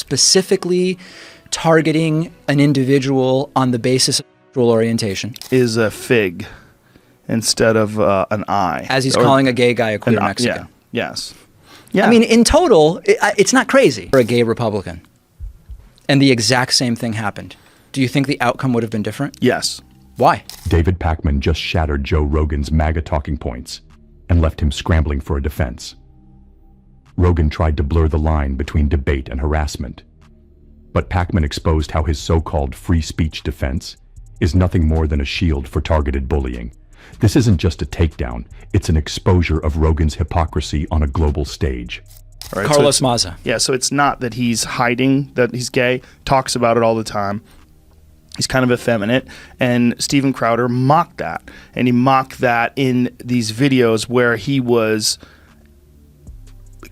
specifically targeting an individual on the basis of sexual orientation. Is a fig instead of an eye. As he's calling a gay guy a queer Mexican. Yeah. Yes. Yeah. I mean, in total, it's not crazy for a gay Republican. And the exact same thing happened. Do you think the outcome would have been different? Yes. Why? David Pakman just shattered Joe Rogan's MAGA talking points and left him scrambling for a defense. Rogan tried to blur the line between debate and harassment. But Pakman exposed how his so-called free speech defense is nothing more than a shield for targeted bullying. This isn't just a takedown, it's an exposure of Rogan's hypocrisy on a global stage. Right, Carlos Maza. Yeah, so it's not that he's hiding that he's gay, talks about it all the time. He's kind of effeminate, and Steven Crowder mocked that. And he mocked that in these videos where he was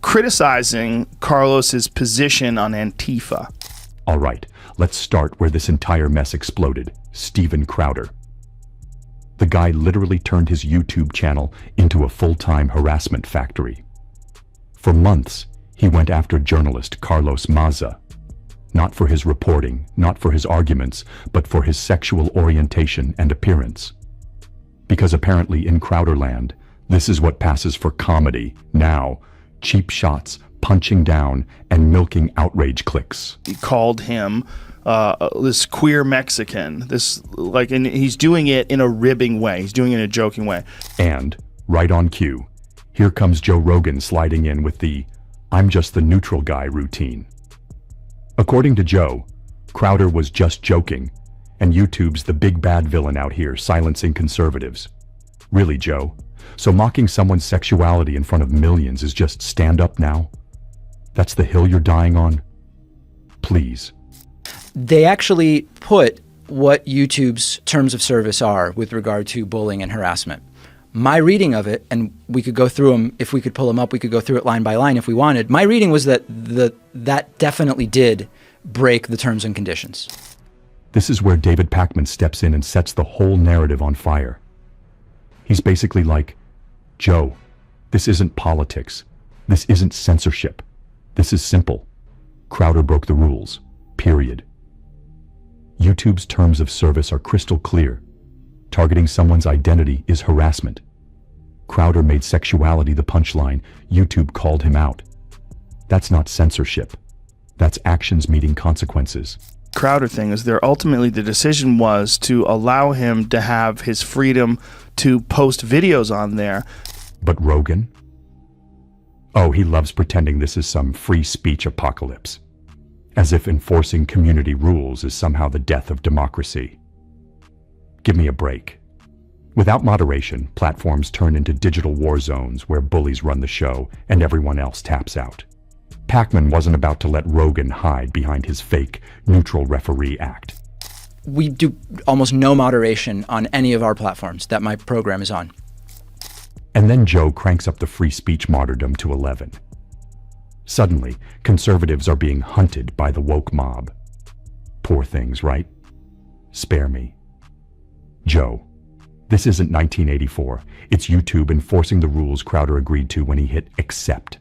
criticizing Carlos's position on Antifa. All right, let's start where this entire mess exploded. Steven Crowder. The guy literally turned his YouTube channel into a full-time harassment factory. For months, he went after journalist Carlos Maza. Not for his reporting, not for his arguments, but for his sexual orientation and appearance. Because apparently in Crowderland, this is what passes for comedy now. Cheap shots, punching down, and milking outrage clicks. He called him this queer Mexican, and he's doing it in a ribbing way. He's doing it in a joking way. And, right on cue, here comes Joe Rogan sliding in with the "I'm just the neutral guy" routine. According to Joe, Crowder was just joking, and YouTube's the big bad villain out here silencing conservatives. Really, Joe? So mocking someone's sexuality in front of millions is just stand up now? That's the hill you're dying on? Please. They actually put what YouTube's terms of service are with regard to bullying and harassment. My reading of it, and we could go through them, if we could pull them up, we could go through it line by line if we wanted. My reading was that that definitely did break the terms and conditions. This is where David Pakman steps in and sets the whole narrative on fire. He's basically like, Joe, this isn't politics. This isn't censorship. This is simple. Crowder broke the rules, period. YouTube's terms of service are crystal clear. Targeting someone's identity is harassment. Crowder made sexuality the punchline. YouTube called him out. That's not censorship. That's actions meeting consequences. Crowder thing is ultimately the decision was to allow him to have his freedom to post videos on there. But Rogan? Oh, he loves pretending this is some free speech apocalypse. As if enforcing community rules is somehow the death of democracy. Give me a break. Without moderation, platforms turn into digital war zones where bullies run the show and everyone else taps out. Pakman wasn't about to let Rogan hide behind his fake neutral referee act. We do almost no moderation on any of our platforms that my program is on. And then Joe cranks up the free speech martyrdom to 11. Suddenly, conservatives are being hunted by the woke mob. Poor things, right? Spare me. Joe, this isn't 1984. It's YouTube enforcing the rules Crowder agreed to when he hit accept.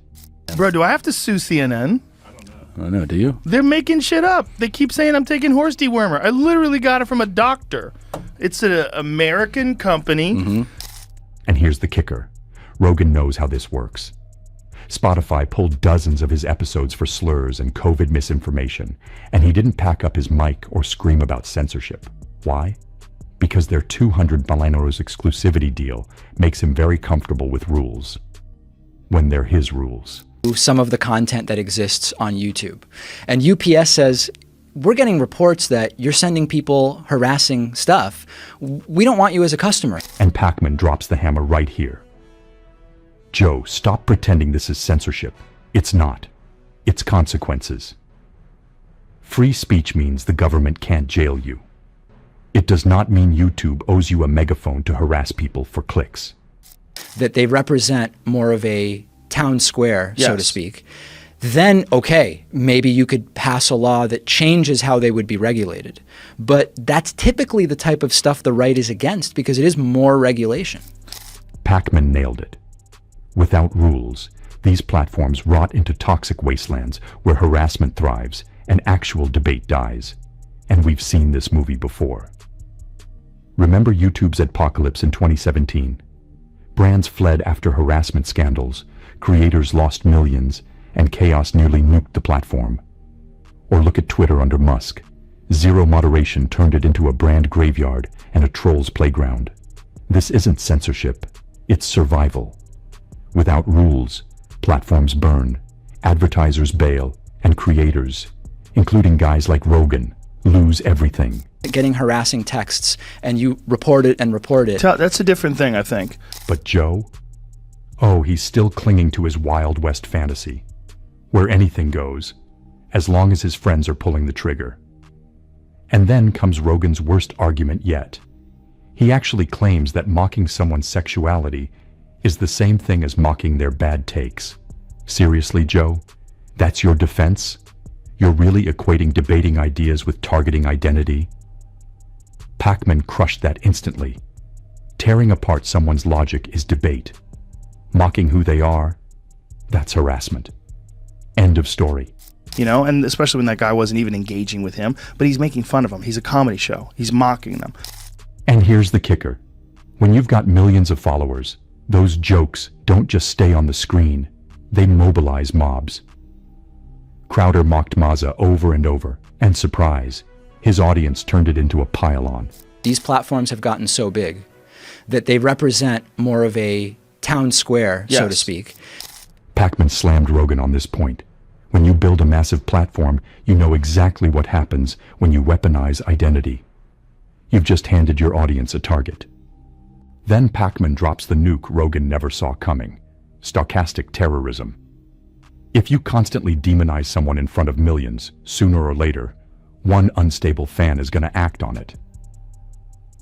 Bro, do I have to sue CNN? I don't know, do you? They're making shit up. They keep saying I'm taking horse dewormer. I literally got it from a doctor. It's an American company. Mm-hmm. And here's the kicker. Rogan knows how this works. Spotify pulled dozens of his episodes for slurs and COVID misinformation, and he didn't pack up his mic or scream about censorship. Why? Because their $200 million exclusivity deal makes him very comfortable with rules. When they're his rules. Some of the content that exists on YouTube. And UPS says, we're getting reports that you're sending people harassing stuff. We don't want you as a customer. And Pakman drops the hammer right here. Joe, stop pretending this is censorship. It's not. It's consequences. Free speech means the government can't jail you. It does not mean YouTube owes you a megaphone to harass people for clicks. That they represent more of a town square, so to Yes. speak, then okay, maybe you could pass a law that changes how they would be regulated. But that's typically the type of stuff the right is against because it is more regulation. Pakman nailed it. Without rules, these platforms rot into toxic wastelands where harassment thrives an actual debate dies. And we've seen this movie before. Remember YouTube's adpocalypse in 2017? Brands fled after harassment scandals, creators lost millions, and chaos nearly nuked the platform. Or look at Twitter under Musk. Zero moderation turned it into a brand graveyard and a troll's playground. This isn't censorship, it's survival. Without rules, platforms burn, advertisers bail, and creators, including guys like Rogan, lose everything. Getting harassing texts, and you report it and report it. That's a different thing, I think. But Joe? Oh, he's still clinging to his Wild West fantasy, where anything goes, as long as his friends are pulling the trigger. And then comes Rogan's worst argument yet. He actually claims that mocking someone's sexuality is the same thing as mocking their bad takes. Seriously, Joe? That's your defense? You're really equating debating ideas with targeting identity? Pakman crushed that instantly. Tearing apart someone's logic is debate. Mocking who they are, that's harassment. End of story. You know, and especially when that guy wasn't even engaging with him, but he's making fun of him. He's a comedy show. He's mocking them. And here's the kicker. When you've got millions of followers, those jokes don't just stay on the screen. They mobilize mobs. Crowder mocked Maza over and over, and surprise, his audience turned it into a pile-on. These platforms have gotten so big that they represent more of a town square, so to speak. Pakman slammed Rogan on this point. When you build a massive platform, you know exactly what happens when you weaponize identity. You've just handed your audience a target. Then Pakman drops the nuke Rogan never saw coming. Stochastic terrorism. If you constantly demonize someone in front of millions, sooner or later, one unstable fan is going to act on it.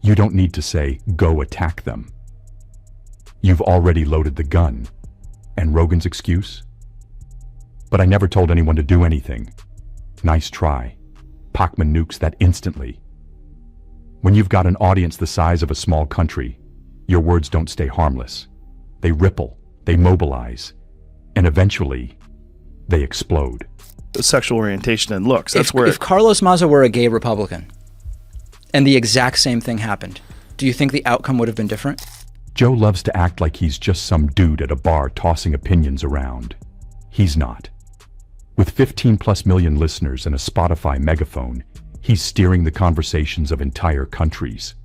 You don't need to say, go attack them. You've already loaded the gun. And Rogan's excuse? But I never told anyone to do anything. Nice try. Pakman nukes that instantly. When you've got an audience the size of a small country, your words don't stay harmless. They ripple, they mobilize, and eventually, they explode. Sexual orientation and looks. That's If Carlos Maza were a gay Republican, and the exact same thing happened, do you think the outcome would have been different? Joe loves to act like he's just some dude at a bar tossing opinions around. He's not. With 15+ million listeners and a Spotify megaphone, he's steering the conversations of entire countries.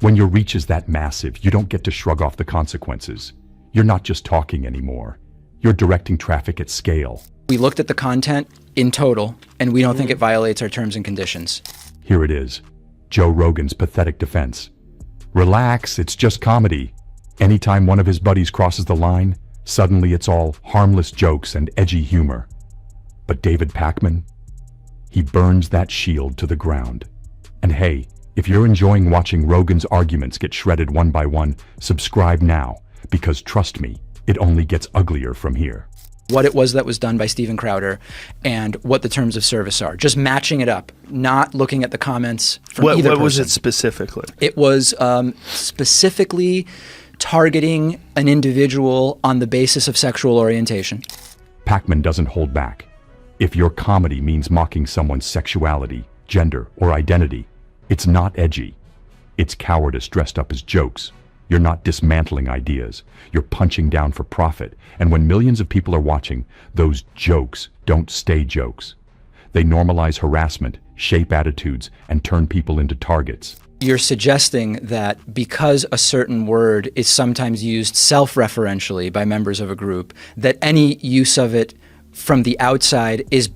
When your reach is that massive, you don't get to shrug off the consequences. You're not just talking anymore. You're directing traffic at scale. We looked at the content in total, and we don't think it violates our terms and conditions. Here it is. Joe Rogan's pathetic defense. Relax, it's just comedy. Anytime one of his buddies crosses the line, suddenly it's all harmless jokes and edgy humor. But David Pakman? He burns that shield to the ground. And hey, if you're enjoying watching Rogan's arguments get shredded one by one, subscribe now, because trust me, it only gets uglier from here. What it was that was done by Steven Crowder and what the terms of service are. Just matching it up, not looking at the comments from either person. What was it specifically? It was specifically targeting an individual on the basis of sexual orientation. Pakman doesn't hold back. If your comedy means mocking someone's sexuality, gender, or identity, it's not edgy. It's cowardice dressed up as jokes. You're not dismantling ideas. You're punching down for profit. And when millions of people are watching, those jokes don't stay jokes. They normalize harassment, shape attitudes, and turn people into targets. You're suggesting that because a certain word is sometimes used self-referentially by members of a group, that any use of it from the outside is,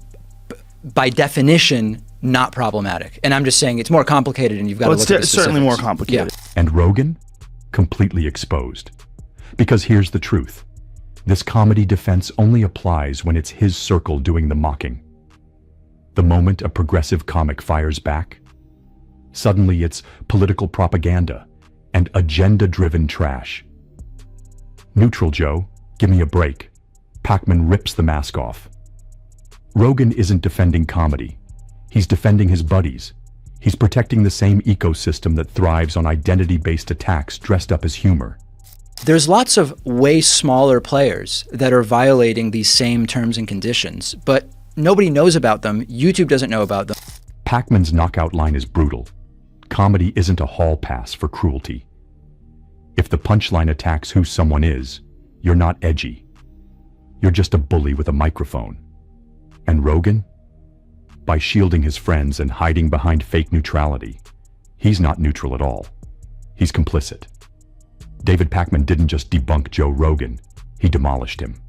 by definition, not problematic. And I'm just saying it's more complicated, and you've got to look at the specifics. It's certainly more complicated. Yeah. And Rogan? Completely exposed. Because here's the truth. This comedy defense only applies when it's his circle doing the mocking. The moment a progressive comic fires back, suddenly it's political propaganda and agenda-driven trash. Neutral Joe, give me a break. Pakman rips the mask off. Rogan isn't defending comedy. He's defending his buddies. He's protecting the same ecosystem that thrives on identity-based attacks dressed up as humor. There's lots of way smaller players that are violating these same terms and conditions, but Nobody knows about them. YouTube doesn't know about them. Pakman's knockout line is brutal. Comedy isn't a hall pass for cruelty. If the punchline attacks who someone is, you're not edgy. You're just a bully with a microphone. And Rogan? By shielding his friends and hiding behind fake neutrality, he's not neutral at all. He's complicit. David Pakman didn't just debunk Joe Rogan, he demolished him.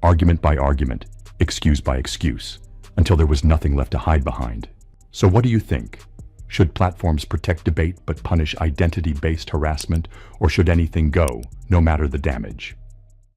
Argument by argument, excuse by excuse, until there was nothing left to hide behind. So what do you think? Should platforms protect debate but punish identity-based harassment, or should anything go, no matter the damage?